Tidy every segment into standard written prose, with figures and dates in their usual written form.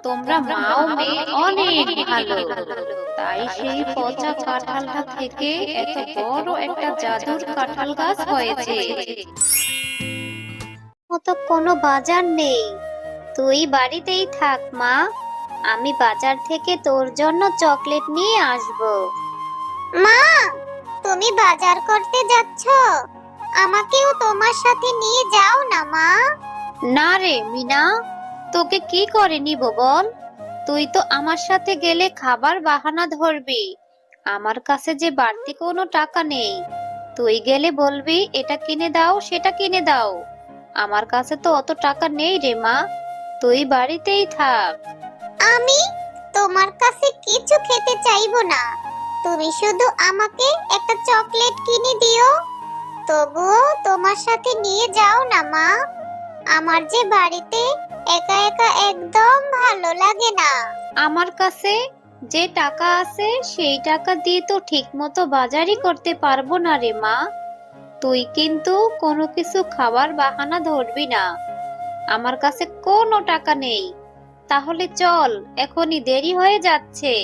তোমরা মাও মেয়ে অনেক ভালো, তাই সেই পচা কাঁঠালটা থেকে এত বড় একটা জাদুর কাঁঠাল গাছ হয়েছে। মতো কোনো বাজার নেই, তুই বাড়িতেই থাক মা, আমি বাজার থেকে তোর জন্য চকলেট নিয়ে আসব। মা, তুমি বাজার করতে যাচ্ছ? আমাকেও তোমার সাথে নিয়ে যাও না মা। না রে মিনা, তোকে কি করে নিব বল? তুই তো আমার সাথে গেলে খাবার বাহানা ধরবি। আমার কাছে যে বাড়তি কোনো টাকা নেই। তুই গেলে বলবি এটা কিনে দাও সেটা কিনে দাও। আমার কাছে তো অত টাকা নেই রে মা, তুই বাড়িতেই থাক। আমি তোমার কাছে কিছু খেতে চাইবো না, তুমি শুধু আমাকে একটা চকলেট কিনে দিও। তবুও তোমার সাথে নিয়ে যাও না মা, আমার যে বাড়িতে একা একা একদম ভালো লাগে না। আমার কাছে যে টাকা আছে সেই টাকা দিয়ে তো ঠিক মতো বাজারই করতে পারবো না রে মা। তুই কিন্তু কোনো কিছু খাবার বাহানা ধরবি না। আমার কাছে কোনো টাকা নেই। তাহলে চল, এখনই দেরি হয়ে যাচ্ছে।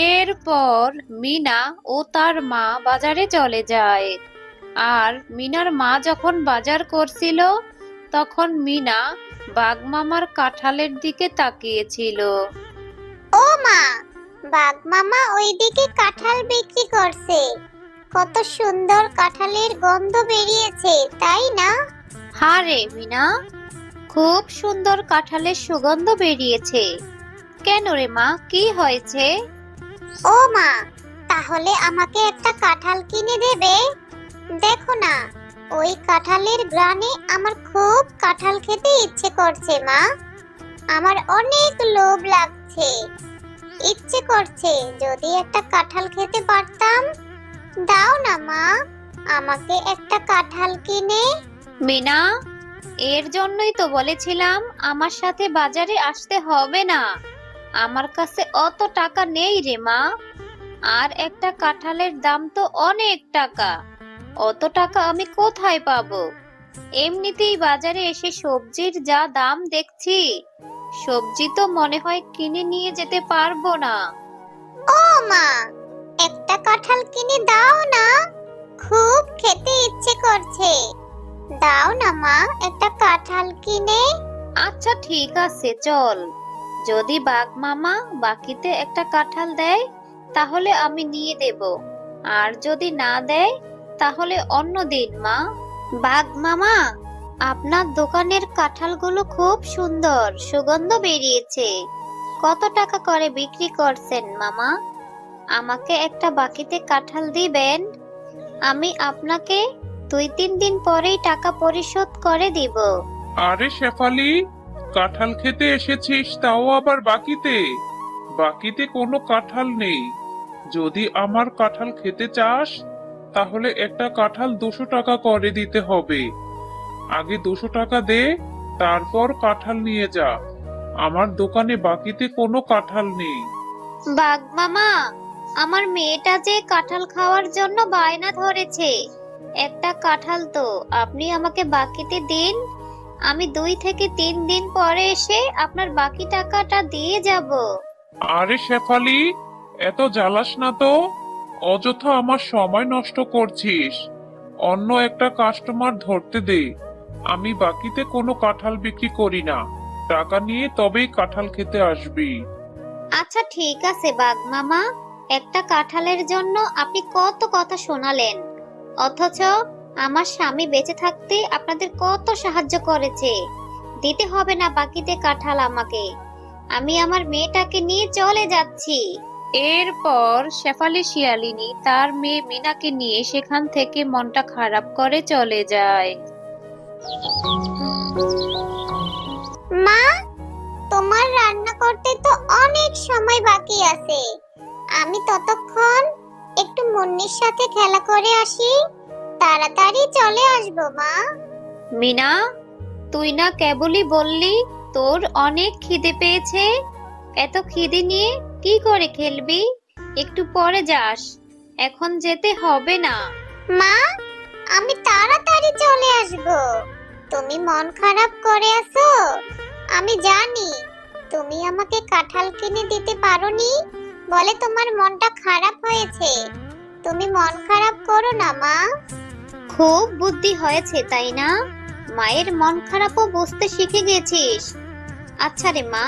এরপর মিনা ও তার মা বাজারে চলে যায়। আর মিনার মা যখন বাজার করছিল, তখন মিনা বাঘমামার কাঁঠালের দিকে তাকিয়েছিল। ও মা, বাঘ মামা ওইদিকে কাঁঠাল বিক্রি করছে, কত সুন্দর কাঁঠালের গন্ধ বেরিয়েছে, তাই না? হ্যাঁ রে মিনা, খুব সুন্দর কাঁঠালের সুগন্ধ বেরিয়েছে। কেন রে মা, কি হয়েছে? ও মা, তাহলে আমাকে একটা কাঁঠাল কিনে দেবে? দেখো না, ওই কাঁঠালের গ্রানে আমার খুব কাঁঠাল খেতে ইচ্ছে করছে মা। আমার অনেক লোভ লাগছে, ইচ্ছে করছে যদি একটা কাঁঠাল খেতে পারতাম। দাও না মা, আমাকে একটা কাঁঠাল কিনে। মিনা, এর জন্যই তো বলেছিলাম আমার সাথে বাজারে আসতে হবে না। আমার কাছে অত টাকা নেই রে মা। আর একটা কাঁঠালের দাম তো অনেক টাকা। অত টাকা আমি কোথায় পাবো? এমনিতেই বাজারে এসে সবজির যা দাম দেখছি, সবজি তো মনে হয় কিনে নিয়ে যেতে পারবো না। ও মা, একটা কাঁঠাল কিনে দাও না, খুব খেতে ইচ্ছে করছে। দাও না মা, একটা কাঁঠাল কিনে। আচ্ছা ঠিক আছে, চল। যদি বাঘ মামা বাকিতে একটা কাঁঠাল দেয় তাহলে আমি নিয়ে দেব, আর যদি না দেয় তাহলে অন্য দিন মা। বাঘ মামা, আপনার দোকানের কাঁঠালগুলো খুব সুন্দর, সুগন্ধ বেরিয়েছে। কত টাকা করে বিক্রি করছেন মামা? আমাকে একটা বাকিতে কাঁঠাল দিবেন, আমি আপনাকে 2-3 দিন পরেই টাকা পরিশোধ করে দিব। আরে শেফালি, কাঁঠাল খেতে এসেছিস তাও আবার বাকিতে? বাকিতে কোনো কাঁঠাল নেই। যদি আমার কাঁঠাল খেতে চাস তাহলে একটা কাঁঠাল 200 টাকা করে দিতে হবে। আগে 200 টাকা দে, তারপর কাঁঠাল নিয়ে যা। আমার দোকানে বাকিতে কোনো কাঁঠাল নেই। বাঘ মামা, আমার মেয়েটা যে কাঁঠাল খাওয়ার জন্য বায়না ধরেছে, একটা কাঁঠাল তো আপনি আমাকে বাকিতে দিন, আমি 2 থেকে 3 দিন পরে এসে আপনার বাকি টাকাটা দিয়ে যাব। আরে শেফালি, এত জ্বালাস না তো। অযথা আমার সময় নষ্ট করছিস। অন্য একটা কাস্টমার ধরতে দে। আমি বাকিতে কোনো কাঁঠাল বিক্রি করি না। টাকা নিয়ে তবেই কাঁঠাল খেতে আসবি। আচ্ছা ঠিক আছে বাঘ মামা, একটা কাঁঠালের জন্য আপনি কত কথা শোনালেন, অথচ আমার স্বামী বেঁচে থাকতে আপনাদের কত সাহায্য করেছে। দিতে হবে না বাকিতে কাঁঠাল আমাকে, আমি আমার মেয়েটাকে নিয়ে চলে যাচ্ছি। এরপর শেফালি শিয়ালিনী তার মেয়ে মিনাকে নিয়ে সেখান থেকে মনটা খারাপ করে চলে যায়। মা, তোমার রান্না করতে তো অনেক সময় বাকি আছে, আমি ততক্ষণ একটু মুন্নির সাথে খেলা করে আসি, তাড়াতাড়ি চলে আসবো মা। মিনা, তুই না কেবলই বললি তোর অনেক খিদে পেয়েছে। এত খিদে নিয়ে কি করে খেলবি? একটু পরে যাস, এখন যেতে হবে না। মা, আমি তাড়াতাড়ি চলে আসবো, তুমি মন খারাপ করে আছো, আমি জানি, তুমি আমাকে কাঁঠাল কিনে দিতে পারোনি বলে তোমার মনটা খারাপ হয়েছে। তুমি মন খারাপ করো না মা। খুব বুদ্ধি হয়েছে তাই না? মায়ের মন খারাপও বুঝতে শিখে গেছিস। আচ্ছা রে মা,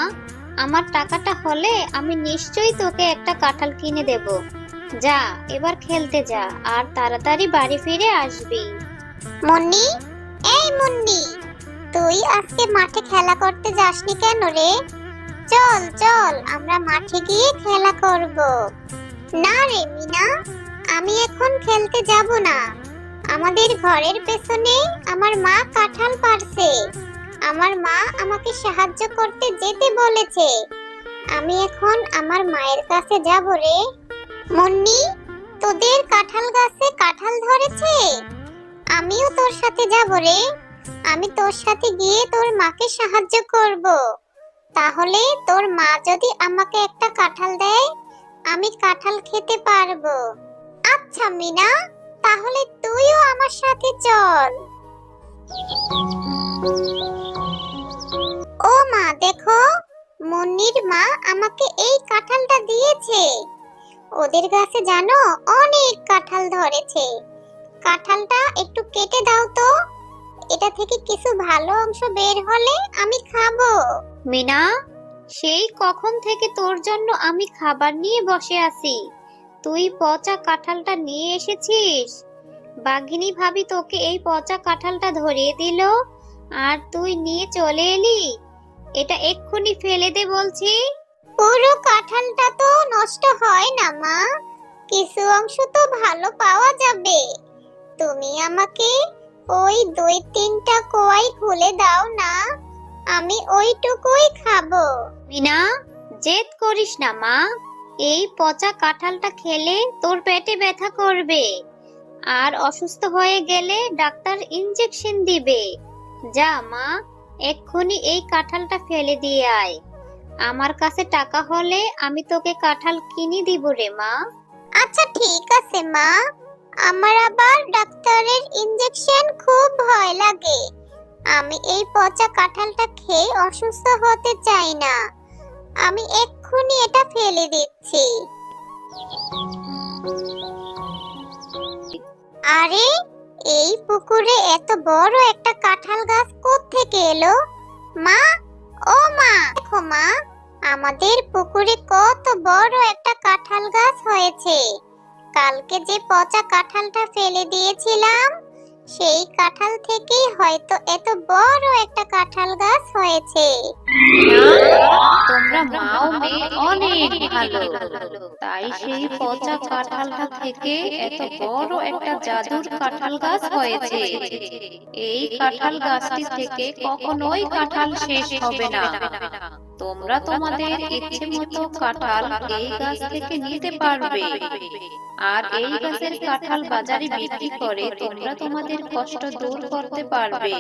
আমার টাকাটা হলে আমি নিশ্চয়ই তোকে একটা কাঁঠাল কিনে দেব। যা, এবার খেলতে যা, আর তাড়াতাড়ি বাড়ি ফিরে আসবি। মুন্নি, এই মুন্নি, তুই আজকে মাঠে খেলা করতে যাসনি কেন রে? চল চল, আমরা মাঠে গিয়ে খেলা করব। না রে মিনা, আমি এখন খেলতে যাব না। আমাদের ঘরের পেছনে আমার মা কাঁঠাল পাড়ছে। আমার মা আমাকে সাহায্য করতে যেতে বলেছে। আমি এখন আমার মায়ের কাছে যাব রে। মুন্নি, তোদের কাঁঠাল গাছে কাঁঠাল ধরেছে? আমিও তোর সাথে যাব রে। আমি তোর সাথে গিয়ে তোর মাকে সাহায্য করব। তাহলে তোর মা যদি আমাকে একটা কাঁঠাল দেয়, আমি কাঁঠাল খেতে পারবো। আচ্ছা মিনা, তাহলে তুইও আমার সাথে চল। ও মা, দেখো, মুন্নির মা আমাকে এই কাঁঠালটা দিয়েছে। ওদের গাছে জানো অনেক কাঁঠাল ধরেছে। কাঁঠালটা একটু কেটে দাও তো, এটা থেকে কিছু ভালো অংশ বের হলে আমি খাবো। মিনা, সেই কখন থেকে তোর জন্য আমি খাবার নিয়ে বসে আছি, তুই পচা কাঁঠালটা নিয়ে এসেছিস? বাঘিনী ভাবি তোকে এই পচা কাঁঠালটা ধরিয়ে দিল, আর তুই নিয়ে চলে এলি? এটা এক্ষুনি ফেলে দে বলছি। পুরো কাঁঠালটা তো নষ্ট হয় না মা, কিছু অংশ তো ভালো পাওয়া যাবে। তুমি আমাকে ওই 2-3টা কোয়াই খুলে দাও না, আমি ওইটুকুই খাবো। মিনা, জেদ করিস না মা, এই পচা কাঁঠালটা খেলে তোর পেটে ব্যথা করবে, আর অসুস্থ হয়ে গেলে ডাক্তার ইনজেকশন দিবে। যা মা, এক্ষুনি এই কাঁঠালটা ফেলে দিয়ে আয়। আমার কাছে টাকা হলে আমি তোকে কাঁঠাল কিনে দিব রে মা। আচ্ছা ঠিক আছে মা, আমার আবার ডাক্তারের ইনজেকশন খুব ভয় লাগে। আমি এই পচা কাঁঠালটা খেয়ে অসুস্থ হতে চাই না। আমি এক্ষুনি এটা ফেলে দিচ্ছি। আরে, এই পুকুরে এত বড় একটা কাঁঠাল গাছ কোত্থেকে এলো? মা, ও মা, দেখো মা, আমাদের পুকুরে কত বড় একটা কাঁঠাল গাছ হয়েছে। কালকে যে পচা কাঁঠালটা ফেলে দিয়েছিলাম, সেই কাঁঠাল থেকেই হয়তো এত বড় একটা কাঁঠাল গাছ হয়েছে। তোমরা মা ও মেয়ে অনেক ভালো, তাই সেই পচা কাঁঠালটা থেকে এত বড় একটা জাদুর কাঁঠাল গাছ হয়েছে। এই কাঁঠাল গাছটি থেকে কখনোই কাঁঠাল শেষ হবে না। তোমরা তোমাদের ইচ্ছে মতো কাঁঠাল এই গাছ থেকে নিতে পারবে, আর এই গাছের কাঁঠাল বাজারে বিক্রি করে তোমরা তোমাদের কষ্ট দূর করতে পারবে।